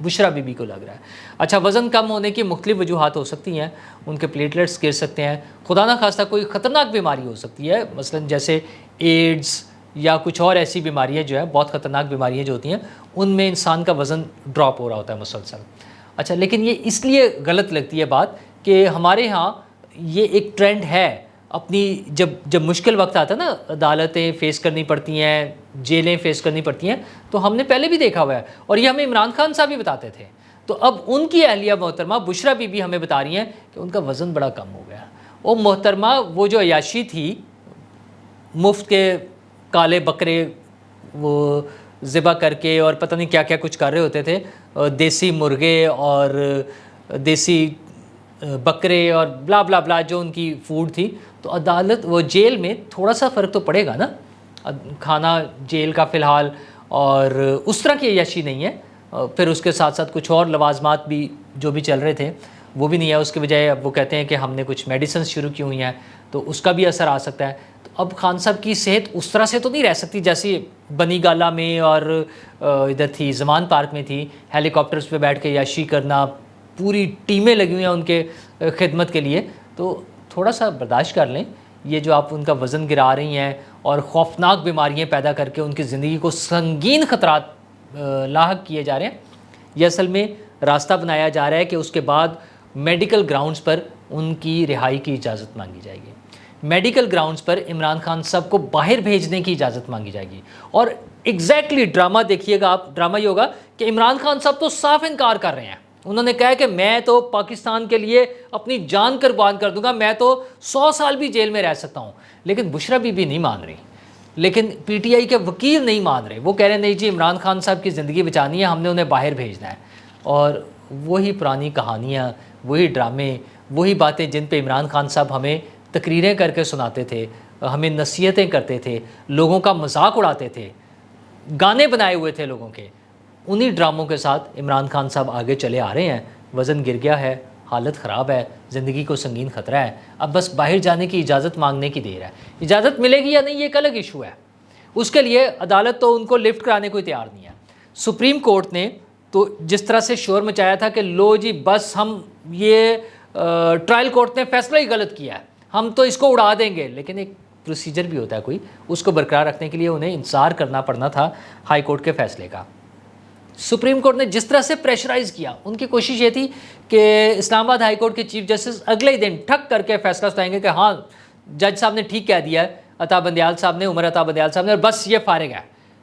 Bushra be be کو لگ رہا ہے۔ اچھا، وزن کم ہونے کی مختلف وجوہات ہو سکتی ہیں، ان کے پلیٹلیٹس گر سکتے ہیں، خدا نہ خواستہ کوئی خطرناک بیماری ہو سکتی ہے، مثلا جیسے ایڈز یا کچھ اور ایسی بیماریاں جو ہیں، بہت خطرناک بیماریاں جو ہوتی ہیں، ان میں انسان کا وزن ڈراپ ہو رہا ہوتا ہے مسلسل۔ اچھا، لیکن یہ اس لیے غلط لگتی ہے بات کہ ہمارے ہاں یہ ایک ٹرینڈ ہے، اپنی جب مشکل وقت آتا ہے نا، عدالتیں فیس کرنی پڑتی ہیں، جیلیں فیس کرنی پڑتی ہیں، تو ہم نے پہلے بھی دیکھا ہوا ہے، اور یہ ہمیں عمران خان صاحب بھی بتاتے تھے۔ تو اب ان کی اہلیہ محترمہ بشرا بی بی ہمیں بتا رہی ہیں کہ ان کا وزن بڑا کم ہو گیا۔ وہ محترمہ، وہ جو عیاشی تھی، مفت کے کالے بکرے وہ ذبح کر کے اور پتہ نہیں کیا کیا کچھ کر رہے ہوتے تھے، دیسی مرغے اور دیسی بکرے اور بلا بلا بلا جو ان کی فوڈ تھی، تو عدالت وہ جیل میں تھوڑا سا فرق تو پڑے گا نا، کھانا جیل کا فی الحال، اور اس طرح کی عیاشی نہیں ہے، پھر اس کے ساتھ ساتھ کچھ اور لوازمات بھی جو بھی چل رہے تھے وہ بھی نہیں ہے، اس کے بجائے اب وہ کہتے ہیں کہ ہم نے کچھ میڈیسنز شروع کی ہوئی ہیں، تو اس کا بھی اثر آ سکتا ہے۔ تو اب خان صاحب کی صحت اس طرح سے تو نہیں رہ سکتی جیسے بنی گالا میں اور ادھر تھی زمان پارک میں تھی، ہیلی کاپٹرز پہ بیٹھ کے عیاشی کرنا، پوری ٹیمیں لگی ہوئی ہیں ان کے خدمت کے لیے، تو تھوڑا سا برداشت کر لیں۔ یہ جو آپ ان کا وزن گرا رہی ہیں اور خوفناک بیماریاں پیدا کر کے ان کی زندگی کو سنگین خطرات لاحق کیے جا رہے ہیں، یہ اصل میں راستہ بنایا جا رہا ہے کہ اس کے بعد میڈیکل گراؤنڈز پر ان کی رہائی کی اجازت مانگی جائے گی، میڈیکل گراؤنڈز پر عمران خان صاحب کو باہر بھیجنے کی اجازت مانگی جائے گی۔ اور ایگزیکٹلی ڈرامہ دیکھیے گا آپ، ڈرامہ یہ ہوگا کہ عمران خان صاحب تو صاف انکار کر رہے ہیں، انہوں نے کہا کہ میں تو پاکستان کے لیے اپنی جان قربان کر دوں گا، میں تو 100 سال بھی جیل میں رہ سکتا ہوں، لیکن بشرا بی بی نہیں مان رہی، لیکن پی ٹی آئی کے وکیل نہیں مان رہے، وہ کہہ رہے ہیں نہیں جی عمران خان صاحب کی زندگی بچانی ہے، ہم نے انہیں باہر بھیجنا ہے۔ اور وہی پرانی کہانیاں، وہی ڈرامے، وہی باتیں جن پہ عمران خان صاحب ہمیں تقریریں کر کے سناتے تھے، ہمیں نصیحتیں کرتے تھے، لوگوں کا مذاق اڑاتے تھے، گانے بنائے ہوئے تھے لوگوں کے، انہی ڈراموں کے ساتھ عمران خان صاحب آگے چلے آ رہے ہیں۔ وزن گر گیا ہے، حالت خراب ہے، زندگی کو سنگین خطرہ ہے، اب بس باہر جانے کی اجازت مانگنے کی دیر ہے۔ اجازت ملے گی یا نہیں یہ ایک الگ ایشو ہے، اس کے لیے عدالت تو ان کو لفٹ کرانے کو تیار نہیں ہے۔ سپریم کورٹ نے تو جس طرح سے شور مچایا تھا کہ لو جی بس ہم یہ ٹرائل کورٹ نے فیصلہ ہی غلط کیا ہے، ہم تو اس کو اڑا دیں گے، لیکن ایک پروسیجر بھی ہوتا ہے کوئی، اس کو برقرار رکھنے کے لیے انہیں انتظار کرنا پڑنا تھا ہائی کورٹ کے فیصلے کا۔ سپریم کورٹ نے جس طرح سے پریشرائز کیا، ان کی کوشش یہ تھی کہ اسلام آباد ہائی کورٹ کے چیف جسٹس اگلے ہی دن ٹھک کر کے فیصلہ سنائیں گے کہ ہاں جج صاحب نے ٹھیک کہہ دیا ہے، عطا بندیال صاحب نے، عمر عطا بندیال صاحب نے، اور بس یہ فارغ ہے۔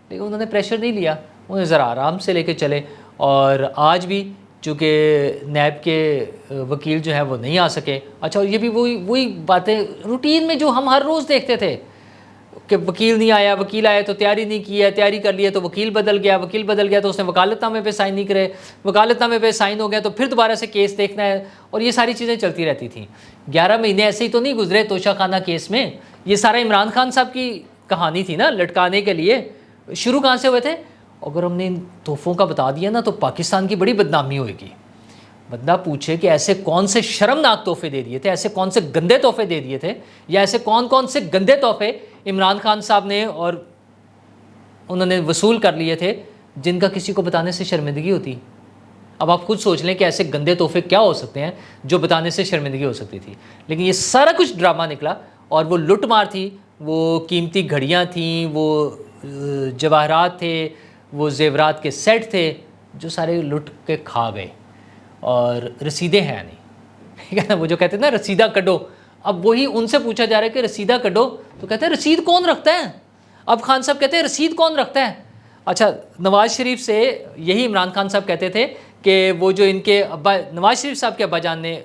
لیکن انہوں نے پریشر نہیں لیا، انہیں ذرا آرام سے لے کے چلے، اور آج بھی چونکہ نیب کے وکیل جو ہیں وہ نہیں آ سکے۔ اچھا، اور یہ بھی وہی باتیں روٹین میں جو ہم ہر روز دیکھتے تھے کہ وکیل نہیں آیا، وکیل آیا تو تیاری نہیں کی ہے، تیاری کر لی ہے تو وکیل بدل گیا، وکیل بدل گیا تو اس نے وکالت نامے پہ سائن نہیں کرے، وکالت نامے پہ سائن ہو گیا تو پھر دوبارہ سے کیس دیکھنا ہے، اور یہ ساری چیزیں چلتی رہتی تھیں۔ 11 مہینے ایسے ہی تو نہیں گزرے توشہ خانہ کیس میں، یہ سارا عمران خان صاحب کی کہانی تھی نا لٹکانے کے لیے۔ شروع کہاں سے ہوئے تھے؟ اگر ہم نے ان تحفوں کا بتا دیا نا تو پاکستان کی بڑی بدنامی ہوئے گی۔ بندہ پوچھے کہ ایسے کون سے شرمناک تحفے دے دیے تھے، ایسے کون سے گندے تحفے دے دیے تھے، یا ایسے کون سے گندے تحفے عمران خان صاحب نے اور انہوں نے وصول کر لیے تھے جن کا کسی کو بتانے سے شرمندگی ہوتی۔ اب آپ خود سوچ لیں کہ ایسے گندے تحفے کیا ہو سکتے ہیں جو بتانے سے شرمندگی ہو سکتی تھی۔ لیکن یہ سارا کچھ ڈرامہ نکلا، اور وہ لٹ مار تھی، وہ قیمتی گھڑیاں تھیں، وہ جواہرات تھے، وہ زیورات کے سیٹ تھے، جو سارے لٹ کے کھا گئے، اور رسیدیں ہیں نہیں۔ وہ جو کہتے ہیں نا رسیدہ کڈو، اب وہی ان سے پوچھا جا رہا ہے کہ رسیدہ کڈو، تو کہتے ہیں رسید کون رکھتا ہے؟ اب خان صاحب کہتے ہیں رسید کون رکھتا ہے؟ اچھا، نواز شریف سے یہی عمران خان صاحب کہتے تھے کہ وہ جو ان کے ابا، نواز شریف صاحب کے ابا جان نے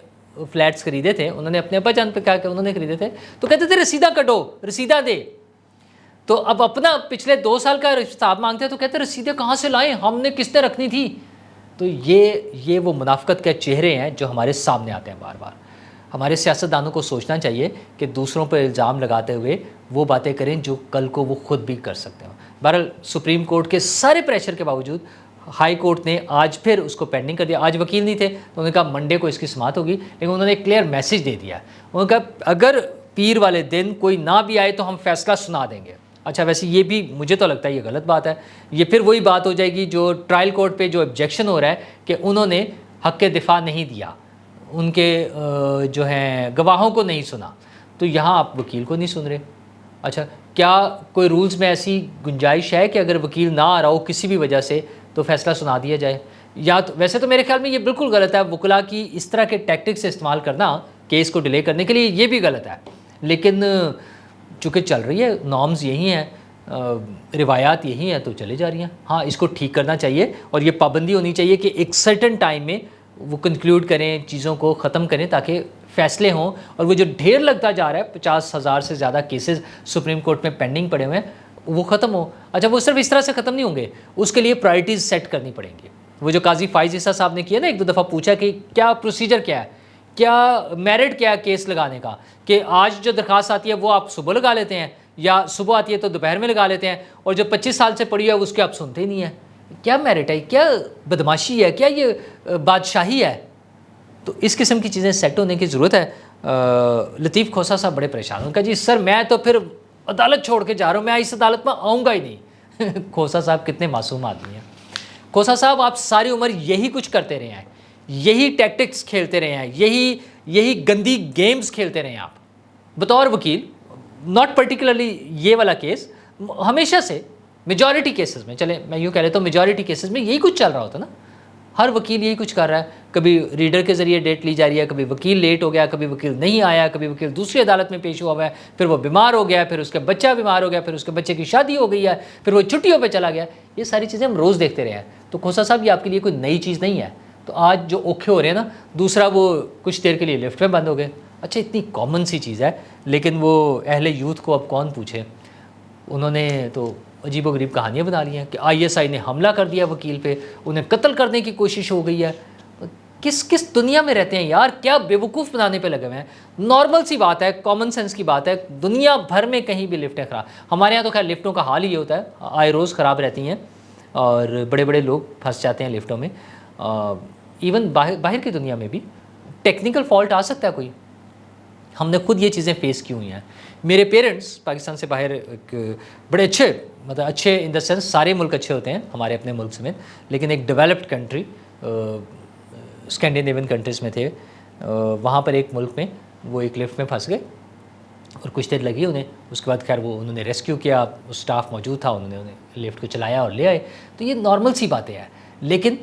فلیٹس خریدے تھے، انہوں نے اپنے ابا جان پہ کہا کہ انہوں نے خریدے تھے، تو کہتے تھے رسیدہ کڈو، رسیدہ دے۔ تو اب اپنا پچھلے 2 سال کا حساب مانگتے ہیں تو کہتے ہیں رسیدیں کہاں سے لائیں، ہم نے قسطیں رکھنی تھی۔ تو یہ وہ منافقت کے چہرے ہیں جو ہمارے سامنے آتے ہیں بار بار۔ ہمارے سیاستدانوں کو سوچنا چاہیے کہ دوسروں پر الزام لگاتے ہوئے وہ باتیں کریں جو کل کو وہ خود بھی کر سکتے ہیں۔ بہرحال سپریم کورٹ کے سارے پریشر کے باوجود ہائی کورٹ نے آج پھر اس کو پینڈنگ کر دیا۔ آج وکیل نہیں تھے تو انہوں نے کہا منڈے کو اس کی سماعت ہوگی، لیکن انہوں نے ایک کلیئر میسج دے دیا، انہوں نے کہا اگر پیر والے دن کوئی نہ بھی آئے تو ہم فیصلہ سنا دیں گے۔ اچھا ویسے یہ بھی مجھے تو لگتا ہے یہ غلط بات ہے. یہ پھر وہی بات ہو جائے گی جو ٹرائل کورٹ پہ جو آبجیکشن ہو رہا ہے کہ انہوں نے حق دفاع نہیں دیا, ان کے جو ہیں گواہوں کو نہیں سنا, تو یہاں آپ وکیل کو نہیں سن رہے. اچھا کیا کوئی رولز میں ایسی گنجائش ہے کہ اگر وکیل نہ آ رہا ہو کسی بھی وجہ سے تو فیصلہ سنا دیا جائے؟ یا تو ویسے تو میرے خیال میں یہ بالکل غلط ہے, وکلاء کی اس طرح کے ٹیکٹکس استعمال کرنا کیس کو ڈیلے کرنے کے لیے, یہ بھی غلط ہے. لیکن چونکہ چل رہی ہے, نارمز یہی ہیں, روایات یہی ہیں, تو چلے جا رہی ہیں. ہاں اس کو ٹھیک کرنا چاہیے اور یہ پابندی ہونی چاہیے کہ ایک سرٹن ٹائم میں وہ کنکلیوڈ کریں, چیزوں کو ختم کریں تاکہ فیصلے ہوں. اور وہ جو ڈھیر لگتا جا رہا ہے 50,000 سے زیادہ کیسز سپریم کورٹ میں پینڈنگ پڑے ہوئے ہیں, وہ ختم ہو. اچھا وہ صرف اس طرح سے ختم نہیں ہوں گے, اس کے لیے پرائرٹیز سیٹ کرنی پڑیں گی. وہ جو قاضی فائز عیسیٰ صاحب نے کیا نا, ایک دو دفعہ پوچھا کہ کیا پروسیجر کیا ہے, کیا میرٹ کیا ہے کیس لگانے کا, کہ آج جو درخواست آتی ہے وہ آپ صبح لگا لیتے ہیں, یا صبح آتی ہے تو دوپہر میں لگا لیتے ہیں, اور جو 25 سال سے پڑی ہے اس کے آپ سنتے ہی نہیں ہیں. کیا میرٹ ہے, کیا بدماشی ہے, کیا یہ بادشاہی ہے؟ تو اس قسم کی چیزیں سیٹ ہونے کی ضرورت ہے. لطیف کھوسا صاحب بڑے پریشان ہوں کہ جی سر میں تو پھر عدالت چھوڑ کے جا رہا ہوں, میں اس عدالت میں آؤں گا ہی نہیں. کھوسا صاحب کتنے معصوم آدمی ہیں. کھوسا صاحب آپ ساری عمر یہی کچھ کرتے رہے ہیں, یہی ٹیکٹکس کھیلتے رہے ہیں, یہی گندی گیمز کھیلتے رہے ہیں آپ بطور وکیل. ناٹ پرٹیکولرلی یہ والا کیس, ہمیشہ سے میجورٹی کیسز میں, چلیں میں یوں کہہ لیتا ہوں میجورٹی کیسز میں یہی کچھ چل رہا ہوتا نا. ہر وکیل یہی کچھ کر رہا ہے, کبھی ریڈر کے ذریعے ڈیٹ لی جا رہی ہے, کبھی وکیل لیٹ ہو گیا, کبھی وکیل نہیں آیا, کبھی وکیل دوسری عدالت میں پیش ہوا ہے, پھر وہ بیمار ہو گیا, پھر اس کے بچہ بیمار ہو گیا, پھر اس کے بچے کی شادی ہو گئی ہے, پھر وہ چھٹیوں پہ چلا گیا. یہ ساری چیزیں ہم روز دیکھتے رہے ہیں. تو کھوسا صاحب یہ آپ کے لیے کوئی نئی چیز نہیں ہے. تو آج جو اوکھے ہو رہے ہیں نا, دوسرا وہ کچھ دیر کے لیے لفٹ میں بند ہو گئے. اچھا اتنی کامن سی چیز ہے, لیکن وہ اہل یوتھ کو اب کون پوچھے. انہوں نے تو عجیب و غریب کہانیاں بنا لی ہیں کہ ISI نے حملہ کر دیا وکیل پہ, انہیں قتل کرنے کی کوشش ہو گئی ہے. کس دنیا میں رہتے ہیں یار, کیا بیوقوف بنانے پہ لگے ہوئے ہیں. نارمل سی بات ہے, کامن سینس کی بات ہے, دنیا بھر میں کہیں بھی لفٹیں خراب, ہمارے یہاں تو خیر لفٹوں کا حال ہی ہوتا ہے, آئے روز خراب رہتی ہیں اور بڑے بڑے لوگ پھنس جاتے ہیں لفٹوں میں. ایون باہر کی دنیا میں بھی ٹیکنیکل فالٹ آ سکتا ہے کوئی, ہم نے خود یہ چیزیں فیس کی ہوئی ہیں. میرے پیرنٹس پاکستان سے باہر ایک بڑے اچھے, مطلب اچھے ان دا سینس سارے ملک اچھے ہوتے ہیں ہمارے اپنے ملک سمیت, لیکن ایک ڈیولپڈ کنٹری اسکینڈینیوین کنٹریز میں تھے, وہاں پر ایک ملک میں وہ ایک لفٹ میں پھنس گئے اور کچھ دیر لگی انہیں. اس کے بعد خیر وہ انہوں نے ریسکیو کیا, اسٹاف موجود تھا, انہوں نے انہیں لفٹ کو چلایا اور لے آئے. تو یہ نارمل سی باتیں ہیں. لیکن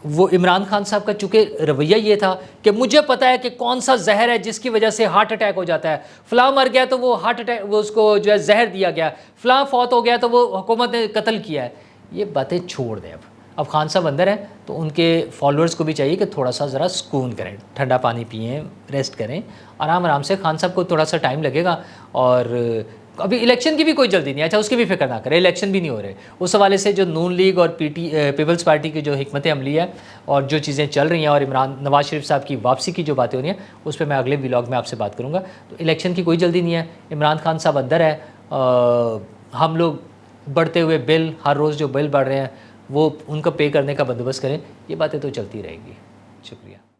وہ عمران خان صاحب کا چونکہ رویہ یہ تھا کہ مجھے پتہ ہے کہ کون سا زہر ہے جس کی وجہ سے ہارٹ اٹیک ہو جاتا ہے, فلاں مر گیا تو وہ ہارٹ اٹیک, وہ اس کو جو ہے زہر دیا گیا, فلاں فوت ہو گیا تو وہ حکومت نے قتل کیا ہے. یہ باتیں چھوڑ دیں. اب خان صاحب اندر ہیں تو ان کے فالوورز کو بھی چاہیے کہ تھوڑا سا ذرا سکون کریں, ٹھنڈا پانی پئیں, ریسٹ کریں آرام سے. خان صاحب کو تھوڑا سا ٹائم لگے گا, اور ابھی الیکشن کی بھی کوئی جلدی نہیں. اچھا اس کی بھی فکر نہ کریں, الیکشن بھی نہیں ہو رہے. اس حوالے سے جو نون لیگ اور پیپلز پارٹی کی جو حکمت عملی ہے اور جو چیزیں چل رہی ہیں, اور نواز شریف صاحب کی واپسی کی جو باتیں ہو رہی ہیں, اس پہ میں اگلے ولاگ میں آپ سے بات کروں گا. تو الیکشن کی کوئی جلدی نہیں ہے. عمران خان صاحب اندر ہے, ہم لوگ بڑھتے ہوئے بل, ہر روز جو بل بڑھ رہے ہیں وہ ان کو پے کرنے کا بندوبست کریں. یہ باتیں تو چلتی رہیں گی. شکریہ.